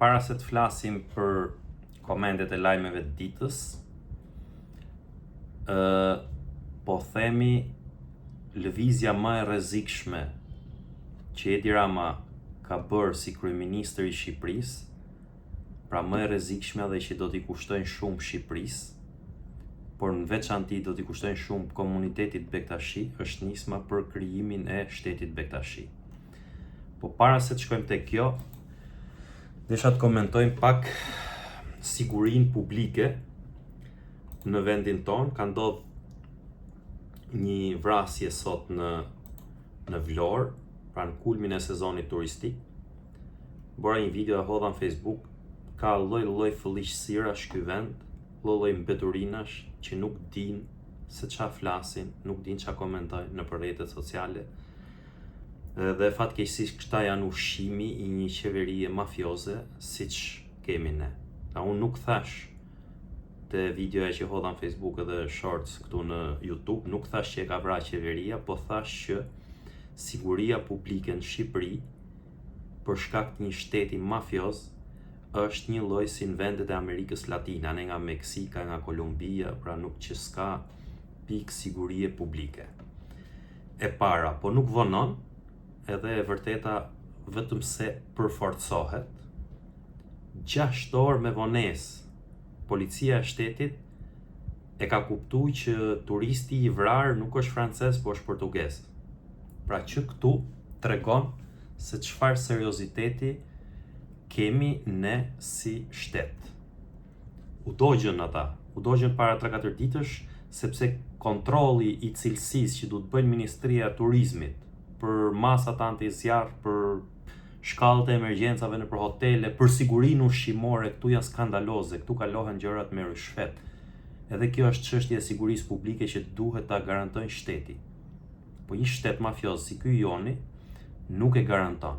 para se të flasim për komentet e lajmeve të ditës, po themi lëvizja më e rrezikshme që Edi Rama ka bërë si kryeministër i Shqipërisë, pra më e rrezikshme dhe që do t'i kushtojnë shumë Shqipërisë, por në veçanti do t'i kushtojnë shumë komunitetit Bektashi, është nisma për krijimin e shtetit Bektashi. Po para se të shkojmë te kjo, desha të komentojmë pak sigurinë publike në vendin tonë. Ka ndodhur një vrasje sot në Vlorë, pra në kulmin e sezonit turistik. Bëra një video e hodha në Facebook, ka lloj fëllishësirash ky vend, lloj mbeturinash që nuk din se ç'a flasin, nuk din ç'a komentojnë në rrjetet sociale. Dhe fatkeqësisht këta janë ushqimi i një qeverie mafioze siç kemi ne. Unë nuk thash te videoja që hodha në Facebook edhe shorts këtu në YouTube, nuk thash që e ka vrarë qeveria, po thash që siguria publike në Shqipëri për shkak të një shteti mafioz është një lloj si në vendet e Amerikës Latine, ne nga Meksika, nga Kolumbia, pra nuk që s'ka pikë sigurie publike. E para, po nuk vonon, edhe e vërteta vetëm se përforcohet. 6 orë me vonesë, policia e shtetit e ka kuptuar që turisti i vrarë nuk është francez, po është portugez. Pra që këtu tregon se çfarë serioziteti kemi ne si shtet. U dogjën para 3-4 ditësh, sepse kontrolli i cilësisë që duhet bëjnë Ministria e Turizmit për masat anti-zjarr, për shkallët e emergjencave nëpër hotele, për sigurinë ushqimore, këtu janë skandaloze, këtu kalohen gjërat me rishfet. Edhe kjo është çështje e sigurisë publike që duhet ta garantojnë shteti. Po një shtet mafioz si ky joni nuk e garanton.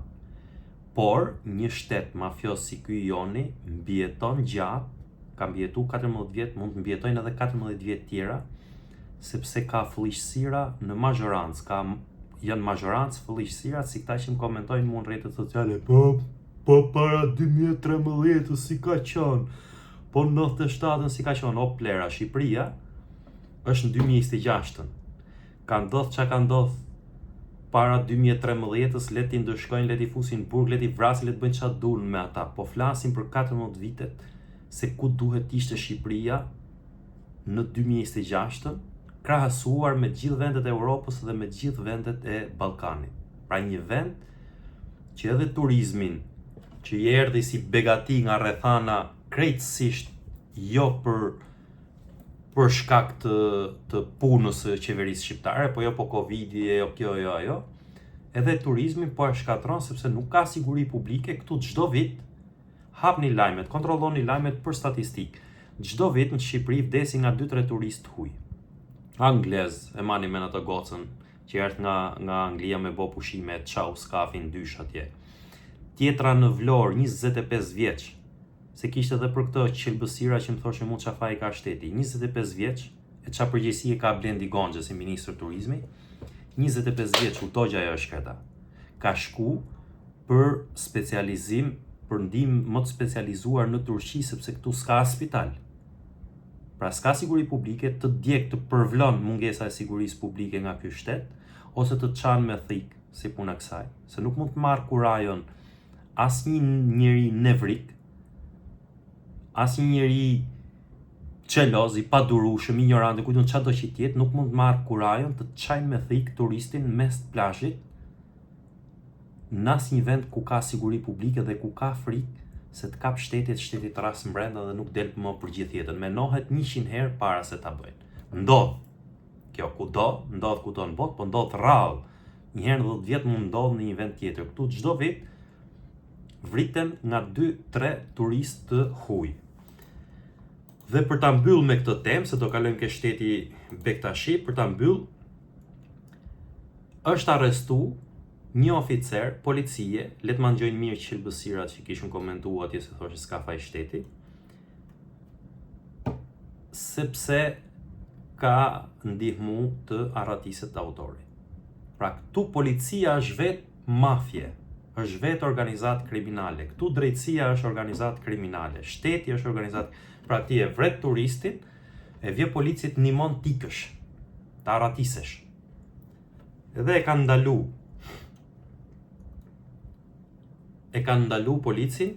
Por një shtet mafioz si ky joni mbijeton gjatë, ka mbijetu 14 vjet, mund të mbijetojnë edhe 14 vjet tjera, sepse ka fëllishësira në mazhorancë, janë mazhorancë fëllishësira si këta që më komentojnë mua në rrjetet sociale. Po para 2013 si ka qenë, po në 97 si ka qenë, o plera, Shqipëria është në 2026. Ka ndodhur çka ka ndodhur para 2013-s, le t'i ndëshkojnë, le t'i fusin burg, le t'i vrasin, le t'bëjnë çfarë duan me ata. Po flasim për 14 vitet se ku duhet ishte Shqipëria në 2026, krahasuar me gjithë vendet e Europës dhe me gjithë vendet e Ballkanit. Pra një vend që edhe turizmin që i erdhi si begati nga rrethana krejtësisht jo për shkak të punës së qeverisë shqiptare, po jo po Covidi, jo kjo, jo ajo. Edhe turizmin po e shkatron sepse nuk ka siguri publike. Këtu çdo vit hapni lajmet, kontrolloni lajmet për statistikë. Çdo vit në Shqipëri vdesin nga 2-3 turistë huj. Anglez, e mani me në të gocën, që erdhë nga Anglia me bo pushime, çau skafin dysh atje. Tjetra në Vlorë, 25 vjeç, se kishte edhe për këtë qelbësira që më thoshe mund qa faj ka shteti. 25 vjeç, e qa përgjegjësie ka Blendi Gonxha si ministër turizmi, 25 vjeç u dogja ajo shkreta. Ka shku për specializim, për ndihmë më të specializuar në Turqi, sepse këtu s'ka spital. Pra s'ka siguri publike, të djeg të përvlon mungesa e sigurisë publike nga ky shtet, ose të çan me thik si puna kësaj. Se nuk mund të marrë kurajon asnjë njeri nevrik, asnjë njeri çeloz, i padurueshëm, ignorant, kujtun çado që tjetë, nuk mund të marrë kurajon të çajnë me thik turistin mes plazhit në asnjë vend ku ka siguri publike dhe ku ka frikë se të kap shteti të ras mbrenda dhe nuk del më për gjithë jetën. Menohet 100 herë para se ta bëjnë. Ndodh. Kjo kudo, ndodh kudo në botë, po ndodh rrallë. Një herë në 10 vjet mund ndodh në një vend tjetër. Këtu çdo vit vriten nga 2-3 turistë të huj. Dhe për ta mbyll me këtë temë, se do kalojmë ke shteti Bektashi, për ta mbyll, është arrestu një oficer policie, le të ma ngjojnë mirë qelbësirat që kishin komentuar atje se thoshte s'ka faj shteti, sepse ka ndihmu të arratiset autori. Pra këtu policia është vetë mafje. është vetë organizatë kriminale. Këtu drejtësia është organizatë kriminale. Shteti është organizatë. Pra ti e vret turistin, e vje policit nimon tikësh, të aratisesh. Edhe e kanë ndalu policin,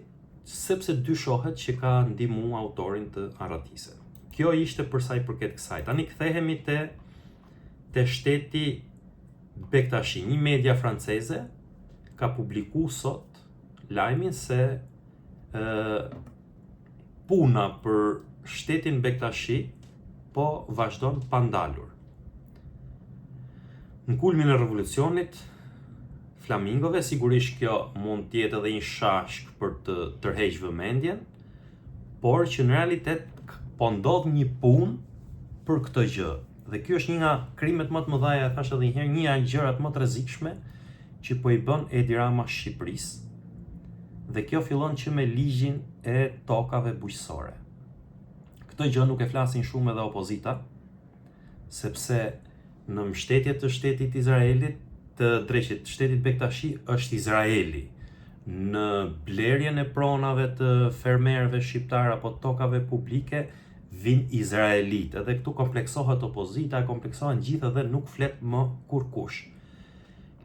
sepse dyshohet që ka ndihmu autorin të aratise. Kjo ishte përsa i përket kësaj. Tani kthehemi te shteti Bektashi. Një media franceze ka publiku sot lajmin se puna për shtetin Bektashi po vazhdon pa ndalur. Në kulmin e revolucionit flamingove, sigurisht kjo mund tjetë edhe një shashk për të tërheq vëmendjen, por që në realitet po ndodh një punë për këtë gjë. Dhe kjo është një nga krimet më të mëdha, thash edhe një herë, një nga gjërat më të rrezikshme që po i bën Edi Rama Shqipërisë. Dhe kjo fillon që me ligjin e tokave bujqësore. Këtë gjë nuk e flasin shumë edhe opozita, sepse në mbështetje të shtetit Izraelit, të drejtit shtetit Bektashi është Izraeli. Në blerjen e pronave të fermerëve shqiptar apo tokave publike vin Izraelit. Edhe këtu kompleksohet opozita, kompleksohen gjithë dhe nuk flet më kurkush.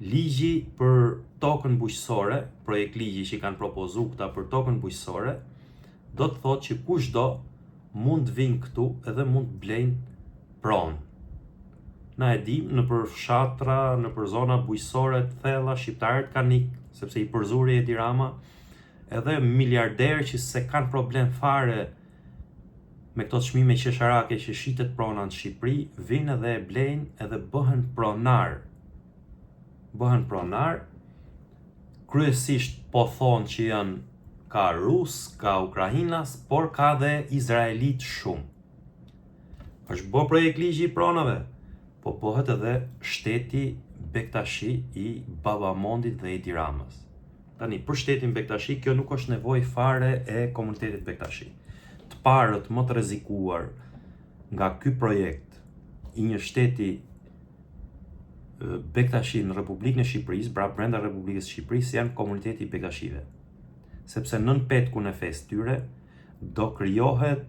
Ligji për tokën bujqësore, projekt ligji që kanë propozu këta për tokën bujqësore, do të thotë që kushdo mund vinë këtu edhe mund blejnë pronë. Na e dim, në për fshatra, në për zona bujqësore të thella, shqiptarët kanë ikë, sepse i përzuri Edi Rama, edhe miliarderë që se kanë problem fare me këto çmime qesharake që shitet prona në Shqipëri, vinë edhe e blejnë edhe bëhen pronar. Kryesisht po thonë që janë ka rus, ka ukrainas, por ka dhe izraelit shumë. Është bë projekt ligji i pronave, po bëhet edhe shteti Bektashi i Babamondit dhe Edi Ramës. Tani, për shtetin Bektashi, kjo nuk është nevojë fare e komunitetit Bektashi. Të parët më të rrezikuar nga ky projekt i një shteti Bektashi në Republikën e Shqipërisë, pra brenda Republikës së Shqipërisë, janë komuniteti i Bektashive. Sepse nën petkun e fesë tyre do krijohet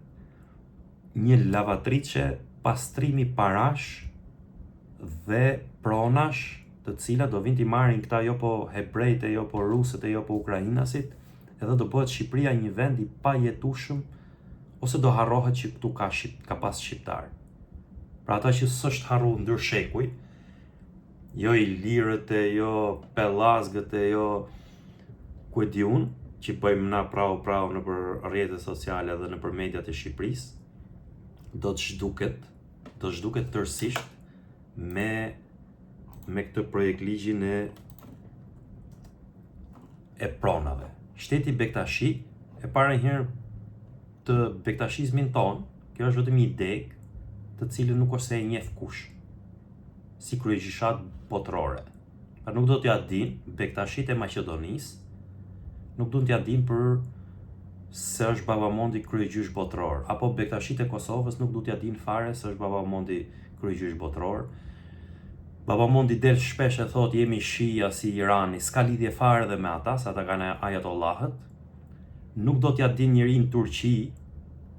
një lavatriçe pastrimi parash dhe pronash, të cilat do vinë t'i marrin këta jo po hebrejt, jo po rusët, jo po ukrainasit, edhe do bëhet Shqipëria një vend i pajetueshëm, ose do harrohet që këtu ka pas shqiptar. Pra ata që s'është harru ndër shekuj, jo i lirët e jo pellazgët e jo ku e di unë, që bëjmë na prau në për rrjetet sociale dhe në për mediat e Shqipërisë, do të zhduket tërësisht me këtë projekt ligjin e pronave. Shteti Bektashi, e para herë të bektashizmin ton, kjo është vetëm një deg të cilën nuk është se e njeh kush, si kryegjyshat botërore. Pra nuk do t'ja din Bektashit e Maqedonisë, nuk do t'ja din për se është Babamondi kryegjysh botëror, apo Bektashit e Kosovës nuk do t'ja din fare se është Babamondi kryegjysh botëror. Babamondi del shpesh e thot jemi shia si Irani, s'ka lidhje fare dhe me ata, sa ata kanë ajatollahët. Nuk do t'ja din njëri në Turqi,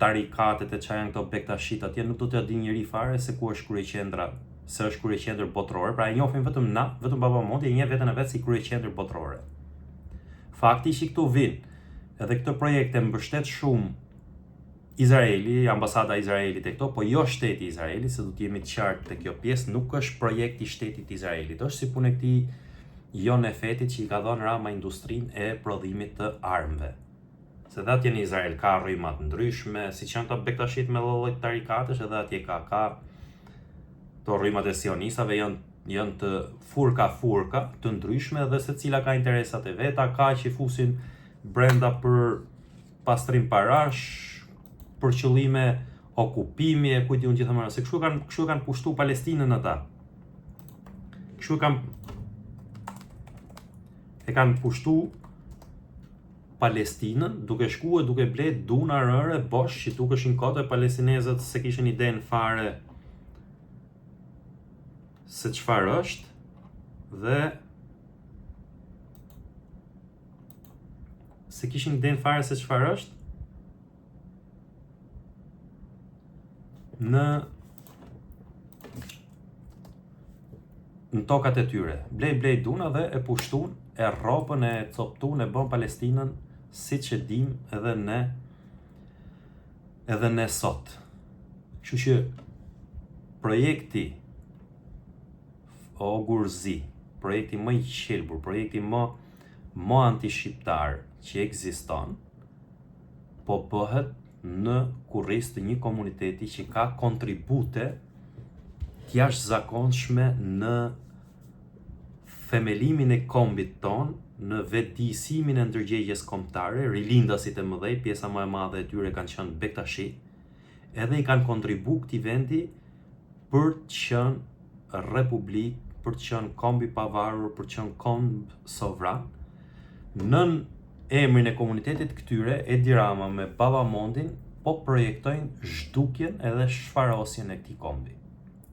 tarikatet e çka janë këto Bektashit atje, nuk do t'ja din njëri fare se ku është kryeqendra, se është kryeqendër botërore, pra e njohin vetëm na, vetëm Babamondi e njeh veten e vet si kryeqendër botërore. Fakti që këtu vinë, edhe këtë projekt e mbështet shumë Izraeli, ambasada e Izraelit e këto, po jo shteti i Izraelit, se do të jemi të qartë te kjo pjesë, nuk është projekt i shtetit të Izraelit, është si punë e këtij Jon Efetit që i ka dhënë Rama industrinë e prodhimit të armëve. Se dhe atje në Izrael ka rryma të ndryshme, siç janë të Bektashit me lloj tarikatesh, edhe atje ka to rrymat e sionistave janë të furka të ndryshme dhe secila ka interesat e veta, ka që fusin brenda për pastrim parash, për qëllime okupimi e kujti unë gjithë mëra, se kështu kanë pushtu Palestinën ata. Kështu kanë pushtu Palestinën, duke shku e duke blet duna rëre bosh, që dukeshin kote palestinezët se kishin idenë fare se çfarë është, dhe se kishin den fare se çfarë është. Në tokat e tyre. Blej duna dhe e pushtun, e rropën, e coptun, e bën Palestinën siç e dim edhe ne sot. Kështu që projekti o Gurzi, projekti më i qelbur, projekti më anti-shqiptar që ekziston, po bëhet në kurriz të një komuniteti që ka kontribute jashtëzakonshme në themelimin e kombit ton, në vetëdijësimin e ndërgjegjes kombëtare. Rilindasit e mëdhej, pjesa më e madhe e tyre kanë qenë Bektashi, edhe i kanë kontribu këtij vendi për të qenë republik, për të qenë komb i pavarur, për të qenë komb sovran. Nën emrin e komunitetit këtyre, Edi Rama me Babamondin po projektojnë zhdukjen edhe shfarosjen e këtij kombi.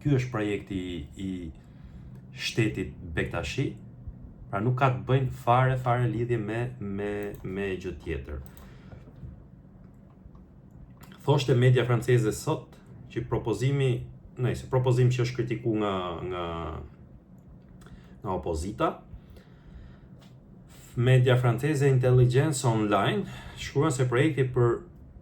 Ky është projekti i shtetit Bektashi, pra nuk ka të bëjnë fare lidhje me gjë tjetër. Thoshte media franceze sot që propozim që është kritiku nga opozita, media franceze Intelligence Online shkruan se projekti për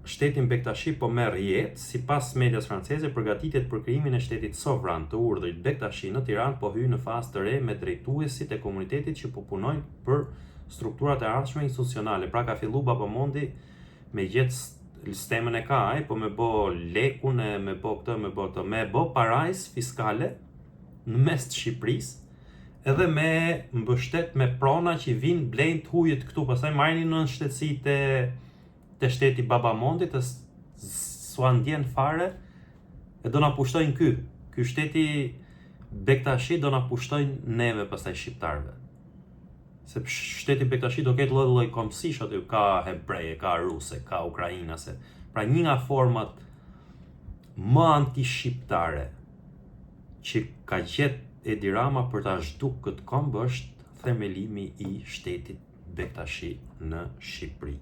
shtetin Bektashi po merr jetë. Sipas medias franceze, përgatitjet për krijimin e shtetit sovran të urdhrit Bektashi në Tiranë po hyjnë në fazë të re me drejtuesit e komunitetit që po punojnë për strukturat e ardhshme institucionale. Pra ka fillu Babamondi me gjetë sistemën e ka ai, po me bë lekun, me bë këtë, me bë parajs fiskale në mes të Shqipërisë, edhe me mbështet me prona që vinë blejnë të hujët këtu, pastaj marrin në shtetësi të shteti Babamondit, të s'u ndjen fare, e do na pushtojnë ky shteti Bektashi do na pushtojnë neve pastaj shqiptarëve. Se shteti Bektashi do ketë lloj kombësish aty, ka hebreje, ka ruse, ka ukrainase. Pra një nga format më anti-shqiptare që ka gjetë Edi Rama për ta zhduk këtë komb është themelimi i shtetit Bektashi në Shqipëri.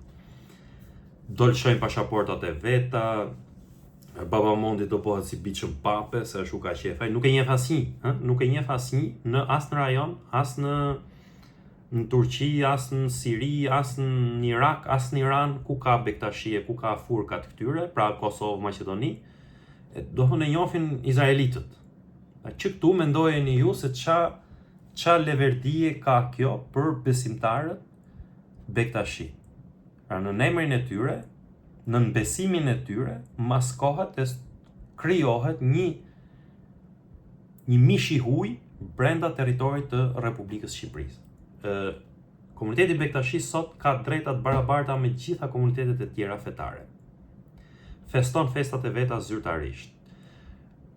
Do lëshojnë pasaportat e veta, Babamondi do bëhet si biçëm pape, se është u ka qefaj, nuk e njeh asnjë, as në rajon, as në Turqi, as në Siri, as në Irak, as në Iran, ku ka Bektashi, ku ka furkat këtyre, pra Kosovë, Maqedoni, dohën e njohin izraelitët. Që këtu mendojeni ju se qa leverdije ka kjo për besimtarët Bektashi. Pra në emrin e tyre, në besimin e tyre, maskohet e krijohet një mish i huaj brenda territorit të Republikës Shqipërisë. Komuniteti Bektashi sot ka drejtat barabarta me gjitha komunitetet e tjera fetare. Feston festat e veta zyrtarisht.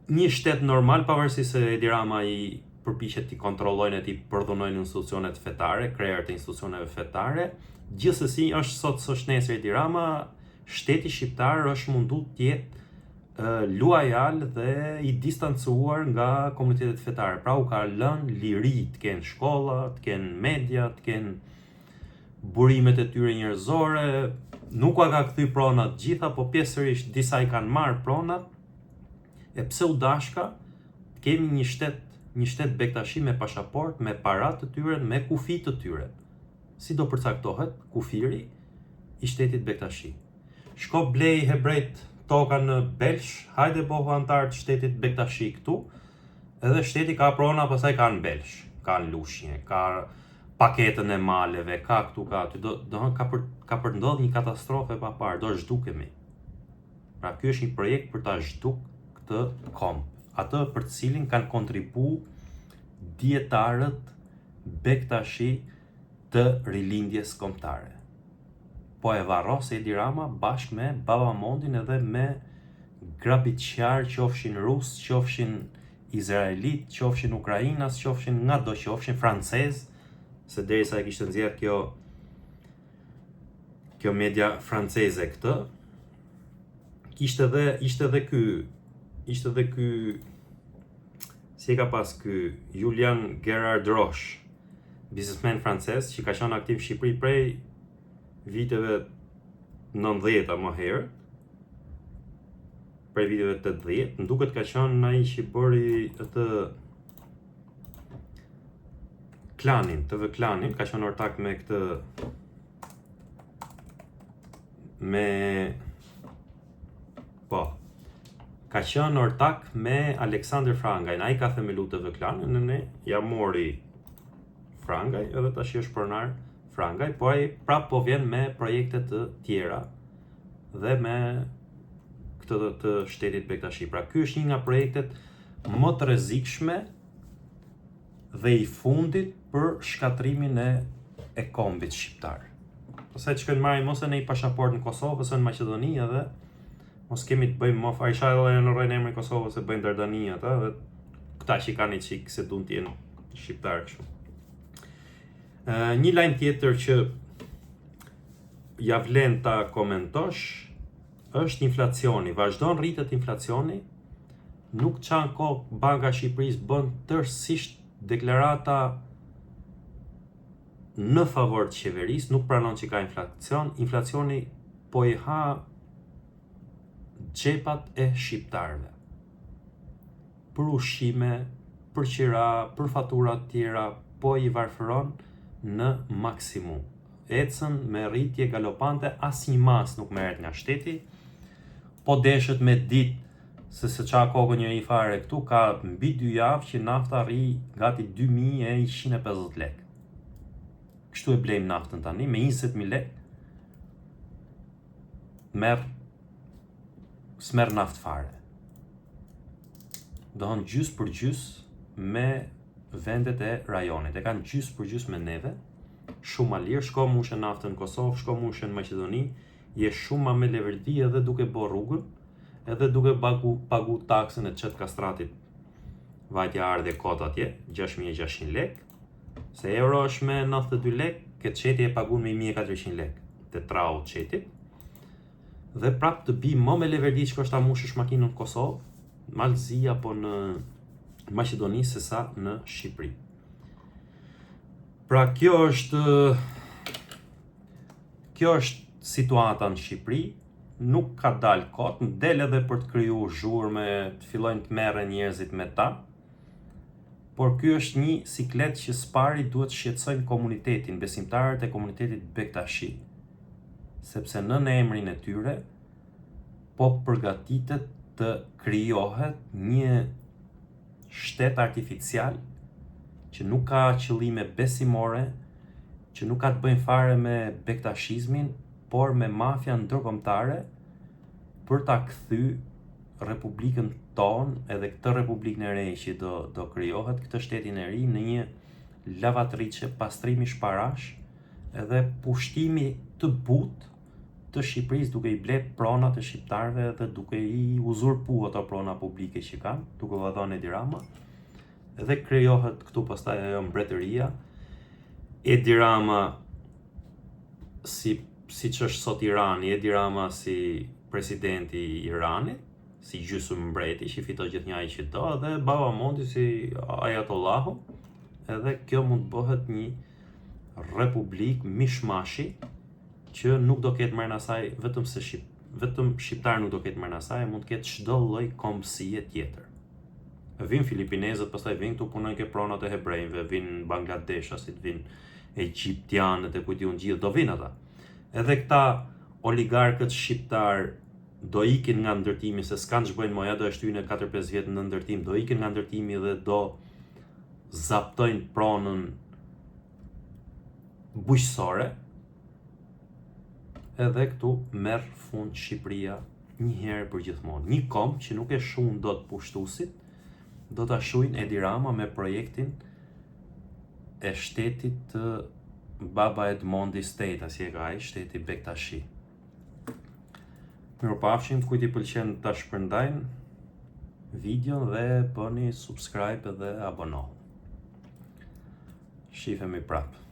Një shtet normal, pavarësisht se Edi Rama i përpiqet të kontrollojnë e të përdhunojnë institucionet fetare, krejat e institucioneve fetare, gjithsesi është sot s'është nesër Edi Rama, shteti shqiptar është mundu të jetë luajal dhe i distancuar nga komunitetet fetare. Pra u ka lënë liri të kenë shkolla, të kenë media, të kenë burimet e tyre njerëzore, nuk ka kthy pronat gjitha, po pjesërisht disa i kanë marrë pronat. E pse u dashka të kemi një shtet Bektashi me pasaport, me parat të tyre, me kufi të tyre. Si do përcaktohet kufiri i shtetit Bektashi? Shko blej hebrejt toka në Belsh, hajde bohu antar të shtetit Bektashi këtu, edhe shteti ka prona, pastaj ka në Belsh, ka në Lushnjë, ka paketën e maleve, ka këtu, ka aty, ka për ndodh një katastrofe pa parë, do zhdukemi. Pra ky është një projekt për ta zhduk këtë komb, atë për të cilin kanë kontribu dietarët Bektashi të rilindjes kombëtare. Po e varros Edi Rama bashkë me Babamondin edhe me grabitqar, qofshin rus, qofshin izraelit, qofshin ukrainas, qofshin nga do qofshin francez, se derisa e kishte nxjerr kjo media franceze këtë, ishte edhe ky si e ka pas ky Julian Gerard Roche, biznesmen francez që ka qenë aktiv në Shqipëri prej viteve 90 më herë, prej viteve 80, më duket ka qenë ai që bëri atë Klanin, TV Klanin, ka qenë ortak me këtë ka qenë ortak me Aleksandr Frangaj. Ai ka themelu TV Klanin, ne ja mori Frangaj, edhe tash është pronar Frangaj, por ai prap po vjen me projekte të tjera dhe me këtë të shtetit Bektashi. Pra ky është një nga projektet më të rrezikshme dhe i fundit për shkatrimin e kombit shqiptar. Pastaj shkojnë marrin mos e në pasaportë në Kosovë, ose në Maqedoni, edhe mos kemi të bëjmë më Aisha edhe në rrojnë emrin Kosovës se bëjnë Dardani ata, dhe këta që kanë i qik se duan të jenë shqiptar kështu. Një lajm tjetër që ja vlen ta komentosh është inflacioni. Vazhdon rritet inflacioni. Nuk çan kohë Banka e Shqipërisë bën tërësisht deklarata në favor të qeverisë, nuk pranon që ka inflacion. Inflacioni po i ha xhepat e shqiptarëve. Për ushqime, për qira, për fatura të tjera, po i varfëron në maksimum. Ecën me rritje galopante, asnjë mas nuk merret nga shteti. Po deshet me ditë se qa kokën njëri fare këtu, ka mbi 2 javë që nafta rri gati 2150 lek. Kështu e blejmë naftën tani, me 20.000 lek s'merr naft fare. Dohon gjys për gjys me vendet e rajonit. E kanë gjys për gjys me neve, shumë ma lirë, shko mushe naftën në Kosovë, shko mushe në Maqedoni, je shumë ma me leverdi edhe duke bo rrugën, edhe duke pagu taksën e qëtë kastratit vajtja ardhe kota atje, 6600 lek, se euro është me 92 lek, këtë qeti e pagun me 1400 lek, të trau qetit, dhe prap të bi më me leverdi që është ta mushësh makinën në Kosovë, Malzi apo në Maqedoni se sa në Shqipëri. Pra kjo është situata në Shqipëri, nuk ka dalë kot, në del edhe për të kriju zhurme, të fillojnë të merren njerëzit me ta, por ky është një siklet që spari duhet shqetësojnë komunitetin, besimtarët e komunitetit Bektashi, sepse në emrin e tyre po përgatitet të krijohet një shtet artificial që nuk ka qëllime besimore, që nuk ka të bëjnë fare me bektashizmin, por me mafian ndërkombëtare për ta kthy Republikën tonë, edhe këtë Republikën e re që do krijohet, këtë shtetin e ri, në një lavatriçe, pastrimi shparash, edhe pushtimi të butë të Shqipërisë, duke i blet pronat e shqiptarëve dhe duke i uzurpu ato prona publike që kanë, duke u dhënë Edi Rama, edhe krijohet këtu pastaj ajo mbretëria. Edi Rama siç është sot Irani, Edi Rama si presidenti i Iranit, si gjysmë mbreti që fiton gjithnjë që do, dhe Baba Monti si Ayatollahu, edhe kjo mund të bëhet një republik mishmashi që nuk do ketë marrë asaj vetëm shqiptar nuk do ketë marrë asaj, mund të ketë çdo lloj kombësie tjetër. Vin filipinezët, pastaj vin këtu punojnë ke pronat e hebrejve, vin bangladeshasit, vin egjiptianët e kujt diun gjithë, do vinë ata. Edhe këta oligarkët shqiptar do ikin nga ndërtimi, se s'kanë ç'bëjnë më, ja do e shtyjnë 4-5 vjet në ndërtim, do ikin nga ndërtimi dhe do zaptojnë pronën bujqësore. Edhe këtu merr fund Shqipëria një herë për gjithmonë. Një komb që nuk e shumë dot pushtuesit, do ta shujnë Edi Rama me projektin e shtetit të Baba Edmondi State, si e ka ai, shteti Bektashi. Mirupafshim, kujt i pëlqen ta shpërndajnë videon dhe bëni subscribe dhe abonohu. Shifemi prapë.